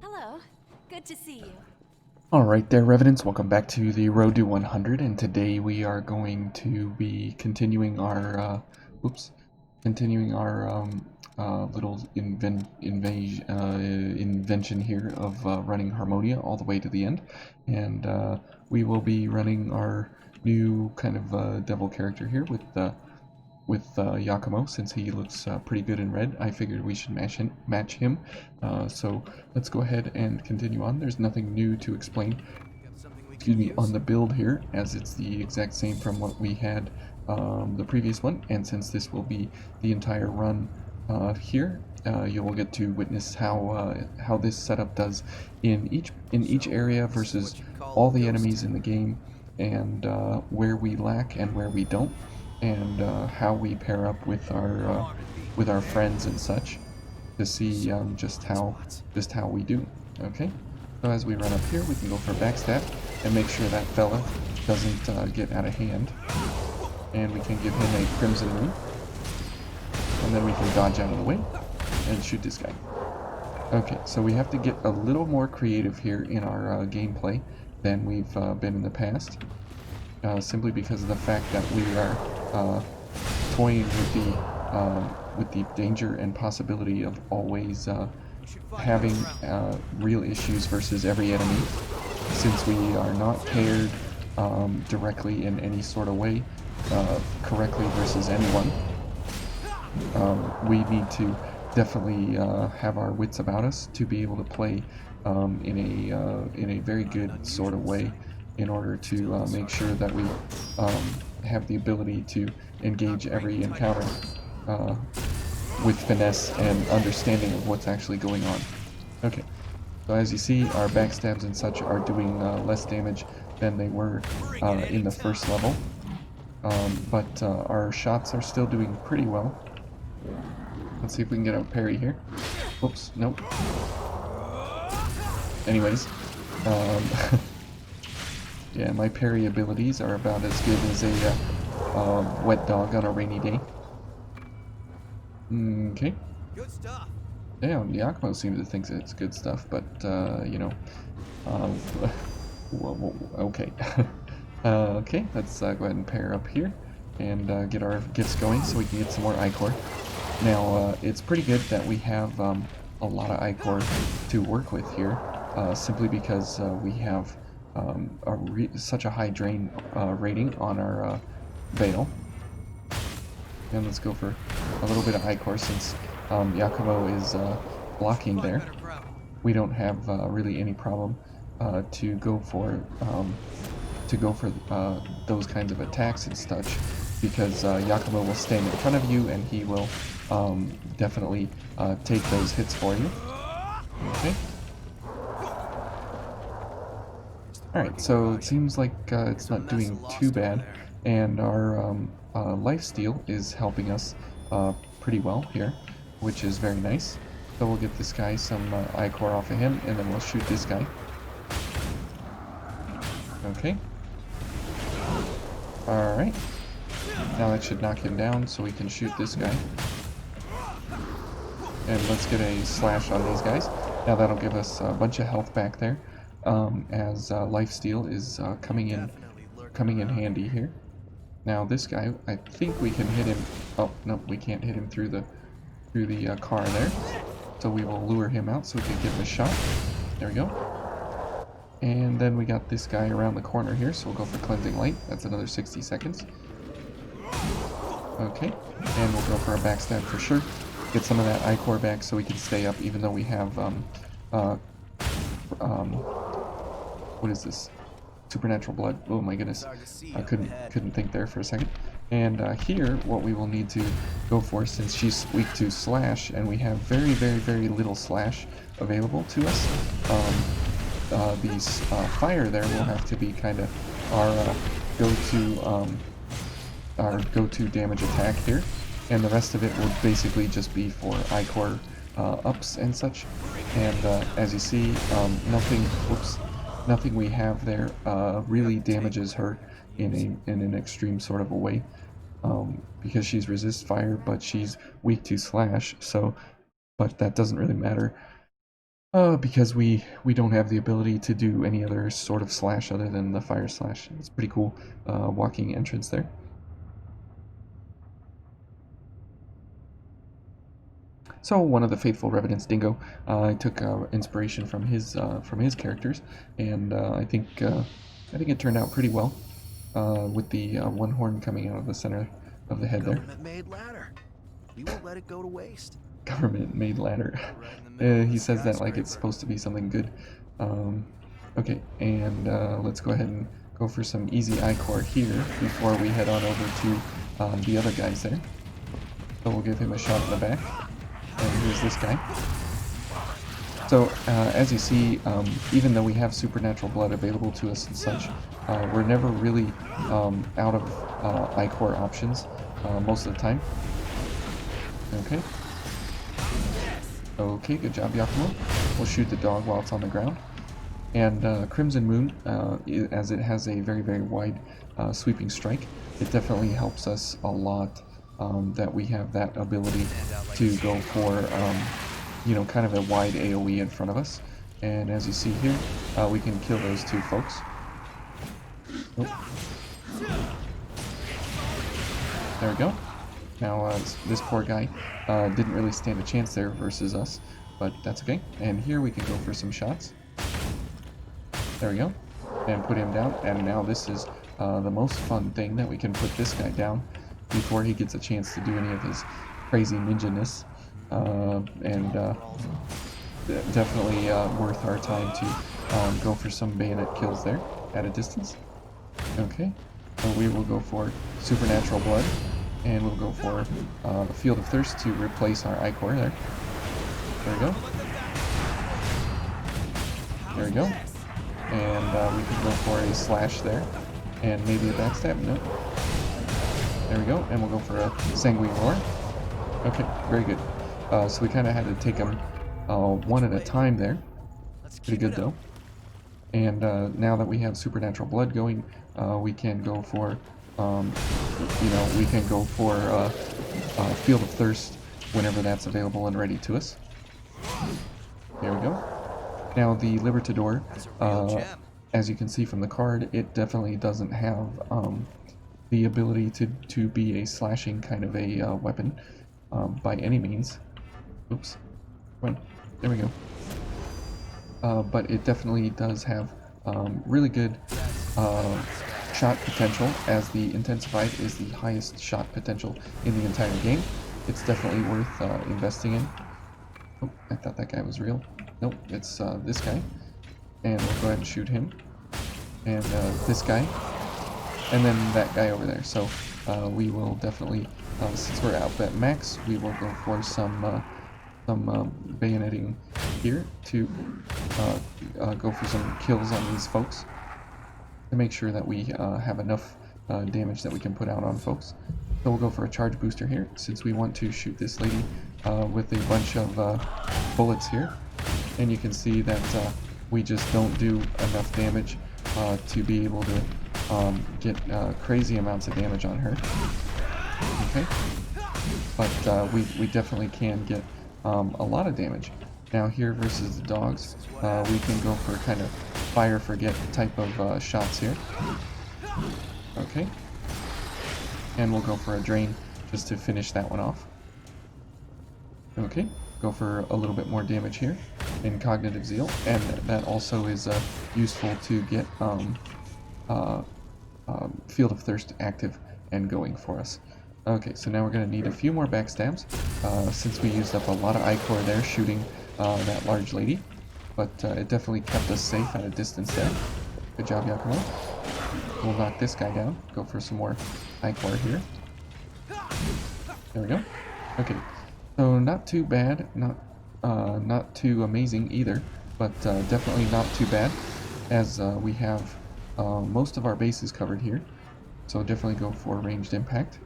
Hello. Good to see you. Alright there, Revenants, welcome back to the Road to 100, and today we are going to be continuing our, little invention here of running Harmonia all the way to the end, and we will be running our new kind of devil character here with Yakumo, since he looks pretty good in red. I figured we should match him. So let's go ahead and continue on. There's nothing new to explain, excuse me, on the build here, as it's the exact same from what we had the previous one. And since this will be the entire run here, you will get to witness how this setup does in each area versus all the enemies in the game, and where we lack and where we don't, and how we pair up with our friends and such to see just how we do. Okay, so as we run up here, we can go for a backstab and make sure that fella doesn't get out of hand, and we can give him a crimson ring, and then we can dodge out of the way and shoot this guy. Okay, so we have to get a little more creative here in our gameplay than we've been in the past, simply because of the fact that we are toying with the danger and possibility of always having real issues versus every enemy, since we are not paired directly in any sort of way correctly versus anyone. We need to definitely have our wits about us to be able to play in a very good sort of way, in order to make sure that we have the ability to engage every encounter uh, with finesse and understanding of what's actually going on. Okay, so as you see, our backstabs and such are doing less damage than they were in the first level, but our shots are still doing pretty well. Let's see if we can get a parry here. Oops, nope. Anyways, yeah, my parry abilities are about as good as a wet dog on a rainy day. Okay. Good stuff. Yeah, Yakumo seems to think it's good stuff, but, you know, um, okay. Okay, let's go ahead and pair up here and get our gifts going so we can get some more Ichor. Now, it's pretty good that we have a lot of Ichor to work with here, simply because we have such a high drain rating on our Veil. And let's go for a little bit of Ichor, since Yakumo is blocking there. We don't have really any problem to go for those kinds of attacks and such, because Yakumo will stand in front of you and he will definitely take those hits for you. Okay. Alright, so it seems like it's not doing too bad, and our lifesteal is helping us pretty well here, which is very nice. So we'll get this guy some Ichor off of him, and then we'll shoot this guy. Okay. Alright. Now that should knock him down, so we can shoot this guy. And let's get a slash on these guys. Now that'll give us a bunch of health back there, as lifesteal is coming in handy here. Now this guy, I think we can hit him. Oh no, we can't hit him through the car there. So we will lure him out so we can give him a shot. There we go. And then we got this guy around the corner here, so we'll go for Cleansing Light. That's another 60 seconds. Okay, and we'll go for a backstab for sure. Get some of that Ichor back so we can stay up, even though we have what is this? Supernatural blood. Oh my goodness, I couldn't think there for a second. And here, what we will need to go for, since she's weak to slash, and we have very little slash available to us, these fire there will have to be kind of our go-to damage attack here, and the rest of it will basically just be for Ichor ups and such. And as you see, nothing we have there really damages her in an extreme sort of a way, because she's resist fire, but she's weak to slash. So, but that doesn't really matter. Because we don't have the ability to do any other sort of slash other than the fire slash. It's pretty cool walking entrance there. So one of the faithful Revenants, Dingo, I took inspiration from his characters, and I think it turned out pretty well with the one horn coming out of the center of the head there. Government-made ladder. We won't let it go to waste. Government-made ladder. Right in the middle of He the says that like it's skyscraper. supposed to be something good. Okay, and let's go ahead and go for some easy I-core here before we head on over to the other guys there. So we'll give him a shot in the back. And here's this guy. So, as you see, even though we have supernatural blood available to us and such, we're never really out of I-core options most of the time. Okay. Okay, good job, Yakumo. We'll shoot the dog while it's on the ground. And Crimson Moon, as it has a very, very wide sweeping strike, it definitely helps us a lot that we have that ability to go for, you know, kind of a wide AoE in front of us. And as you see here, we can kill those two folks. Oh. There we go. Now, this poor guy didn't really stand a chance there versus us, but that's okay. And here we can go for some shots. There we go. And put him down. And now this is the most fun thing, that we can put this guy down before he gets a chance to do any of his crazy ninja-ness. Definitely worth our time to go for some bayonet kills there at a distance. Okay. So we will go for Supernatural Blood. And we'll go for the Field of Thirst to replace our I-core there. There we go. There we go. And we can go for a slash there. And maybe a backstab. Nope. There we go. And we'll go for a Sanguine Roar. Okay, very good. So we kind of had to take them one at a time there. Pretty good though. And now that we have Supernatural Blood going, we can go for, you know, we can go for Field of Thirst whenever that's available and ready to us. There we go. Now the Libertador, as you can see from the card, it definitely doesn't have the ability to be a slashing kind of a weapon by any means. Oops. Come on. There we go. But it definitely does have really good shot potential, as the Intensified is the highest shot potential in the entire game. It's definitely worth investing in. Oh, I thought that guy was real. Nope, it's this guy. And we'll go ahead and shoot him. And this guy. And then that guy over there. So we will definitely, since we're out at max, we will go for some bayoneting here to go for some kills on these folks, to make sure that we have enough damage that we can put out on folks. So we'll go for a charge booster here, since we want to shoot this lady with a bunch of bullets here. And you can see that we just don't do enough damage to be able to get crazy amounts of damage on her. Okay, but we definitely can get a lot of damage. Now here versus the dogs, we can go for kind of fire forget type of shots here. Okay, and we'll go for a drain just to finish that one off. Okay, go for a little bit more damage here in Cognitive Zeal, and that also is useful to get Field of Thirst active and going for us. Okay, so now we're going to need a few more backstabs, since we used up a lot of I-core there shooting that large lady, but it definitely kept us safe at a distance there. Good job, Yakumo. We'll knock this guy down, go for some more I-core here. There we go. Okay, so not too bad, not too amazing either, but definitely not too bad, as we have most of our bases covered here. So definitely go for ranged impact.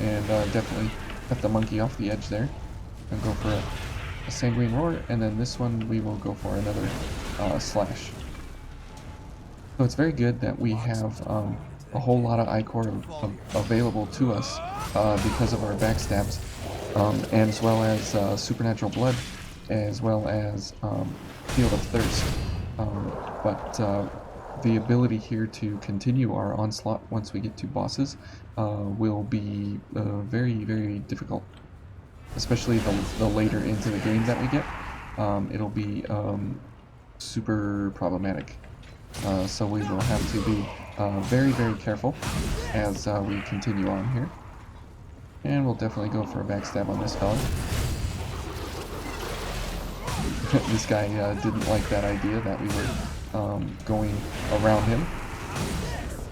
And definitely cut the monkey off the edge there. And go for a Sanguine Roar, and then this one we will go for another slash. So it's very good that we have a whole lot of I-core available to us because of our backstabs, and as well as Supernatural Blood as well as Field of Thirst. But the ability here to continue our onslaught once we get to bosses will be very, very difficult, especially the later into the game that we get. It'll be super problematic. So we will have to be very, very careful as we continue on here. And we'll definitely go for a backstab on this fella. This guy didn't like that idea that we were going around him.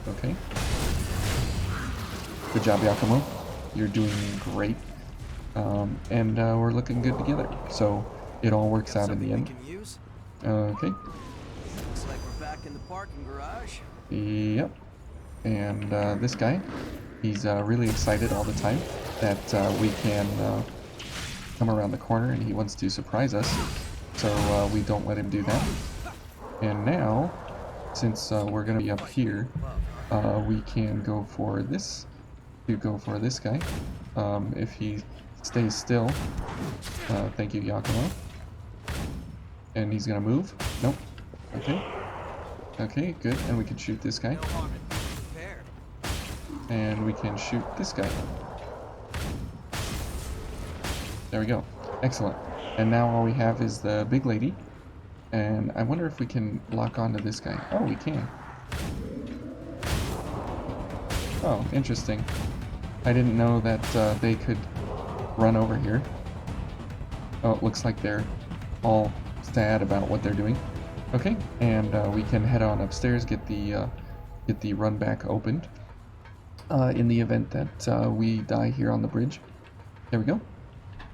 Okay. Good job, Yakumo. You're doing great. And we're looking good together. So it all works out in the end. Okay. Looks like we're back in the parking garage. Yep. And this guy, he's really excited all the time that we can come around the corner, and he wants to surprise us. So we don't let him do that. And now, since we're going to be up here, we can go for this. To go for this guy. If he stays still. Thank you, Yakumo. And he's going to move. Nope. Okay. Okay, good. And we can shoot this guy. And we can shoot this guy. There we go. Excellent. And now all we have is the big lady. And I wonder if we can lock onto this guy. Oh, we can. Oh, interesting. I didn't know that they could run over here. Oh, it looks like they're all sad about what they're doing. Okay, and we can head on upstairs, get the run back opened. In the event that we die here on the bridge. There we go.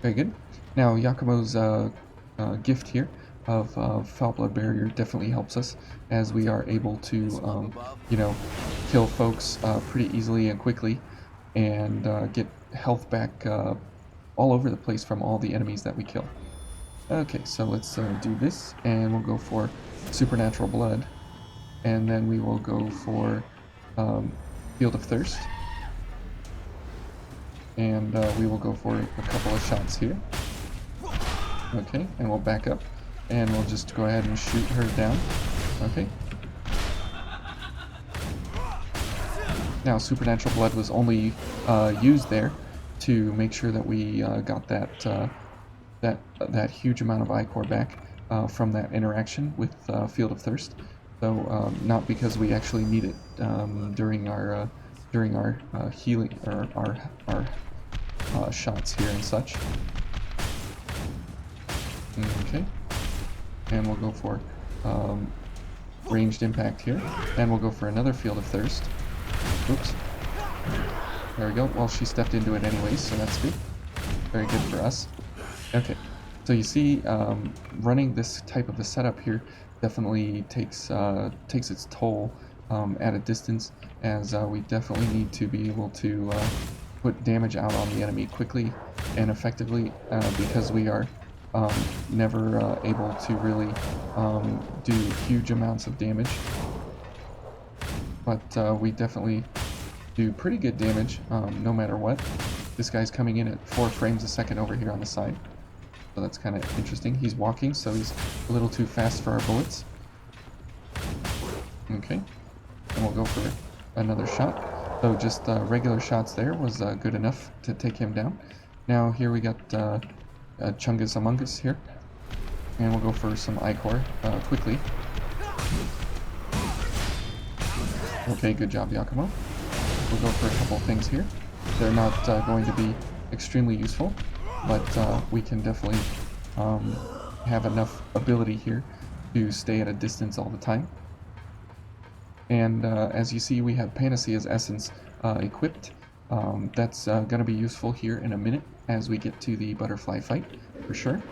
Very good. Now, Yakumo's gift here of Foul Blood Barrier definitely helps us, as we are able to, you know, kill folks pretty easily and quickly, and get health back all over the place from all the enemies that we kill. Okay, so let's do this, and we'll go for Supernatural Blood, and then we will go for Field of Thirst, and we will go for a couple of shots here. Okay, and we'll back up, and we'll just go ahead and shoot her down. Okay. Now, Supernatural Blood was only used there to make sure that we got that huge amount of ichor back from that interaction with Field of Thirst. So not because we actually need it during our healing or our shots here and such. Okay, and we'll go for ranged impact here, and we'll go for another Field of Thirst. Oops. There we go. Well, she stepped into it anyways, so that's good. Very good for us. Okay, so you see, running this type of a setup here definitely takes its toll at a distance, as we definitely need to be able to put damage out on the enemy quickly and effectively, because we are never able to really do huge amounts of damage. But we definitely do pretty good damage no matter what. This guy's coming in at 4 frames a second over here on the side. So that's kind of interesting. He's walking, so he's a little too fast for our bullets. Okay. And we'll go for another shot. So just regular shots there was good enough to take him down. Now here we got Chungus Among Us here. And we'll go for some ichor quickly. Okay, good job, Yakumo. We'll go for a couple things here. They're not going to be extremely useful, but we can definitely have enough ability here to stay at a distance all the time. And as you see, we have Panacea's Essence equipped. That's going to be useful here in a minute as we get to the butterfly fight, for sure.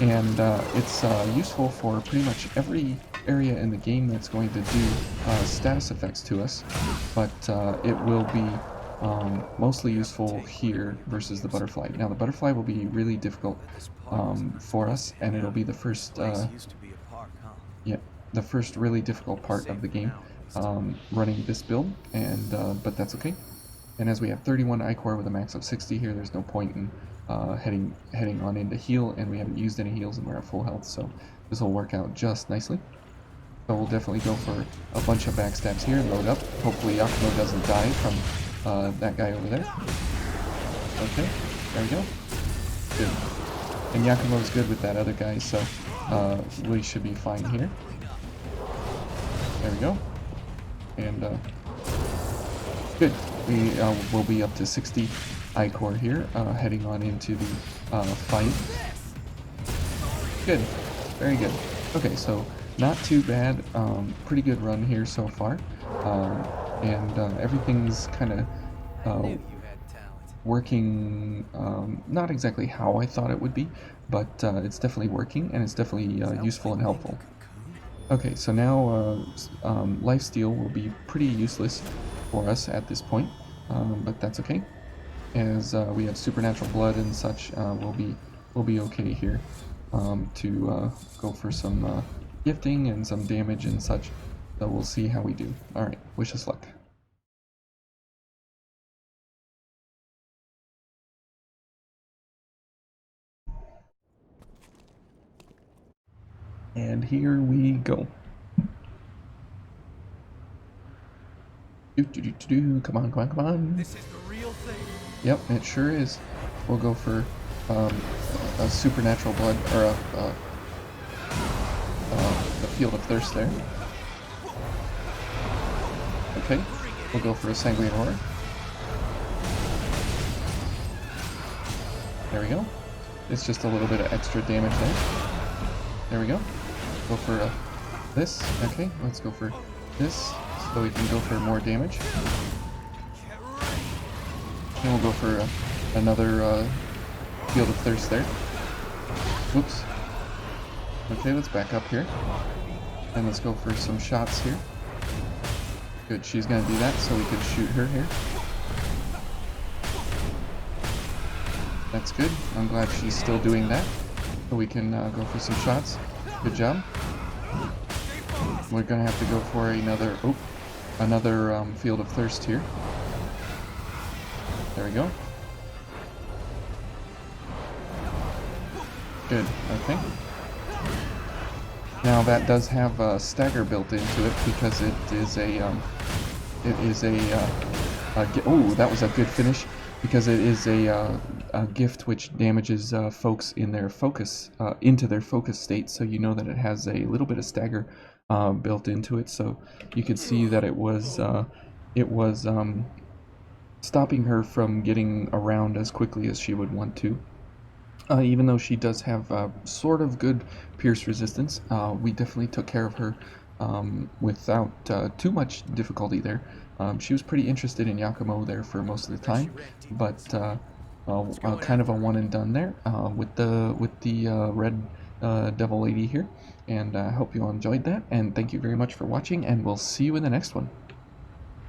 And it's useful for pretty much every area in the game that's going to do status effects to us, but it will be mostly useful here versus the butterfly. Now, the butterfly will be really difficult for us, and it'll be the first the first really difficult part of the game, running this build, and but that's okay. And as we have 31 ichor with a max of 60 here, there's no point in heading on into heal, and we haven't used any heals and we're at full health, so this will work out just nicely. So we'll definitely go for a bunch of backstabs here and load up. Hopefully Yakumo doesn't die from that guy over there. Okay, there we go. Good. And Yakumo's good with that other guy, so we should be fine here. There we go. And good. We will be up to 60 I-Core here, heading on into the fight. Good. Very good. Okay, so not too bad. Pretty good run here so far. And everything's kind of working, not exactly how I thought it would be, but it's definitely working, and it's definitely useful and helpful. Okay, so now lifesteal will be pretty useless for us at this point, but that's okay, as we have supernatural blood and such. We'll be okay here to go for some gifting and some damage and such. So we'll see how we do. All right, wish us luck. And here we go. Come on, come on, come on. This is the real thing. Yep, it sure is. We'll go for a supernatural blood, or the field of thirst there. Okay, we'll go for a sanguine aura. There we go. It's just a little bit of extra damage there. There we go. Go for this. Okay, let's go for this, so we can go for more damage. And we'll go for another field of thirst there. Whoops. Okay, let's back up here. And let's go for some shots here. Good, she's gonna do that, so we can shoot her here. That's good. I'm glad she's still doing that. So we can go for some shots. Good job. We're gonna have to go for another field of thirst here. There we go. Good. Okay. Now that does have a stagger built into it because it is a oh, that was a good finish, because it is a gift which damages folks in their focus into their focus state. So you know that it has a little bit of stagger built into it. So you could see that it was stopping her from getting around as quickly as she would want to. Even though she does have sort of good pierce resistance, we definitely took care of her without too much difficulty there. She was pretty interested in Yakumo there for most of the time, but kind of a one and done there with the red devil lady here. And I hope you all enjoyed that, and thank you very much for watching, and we'll see you in the next one.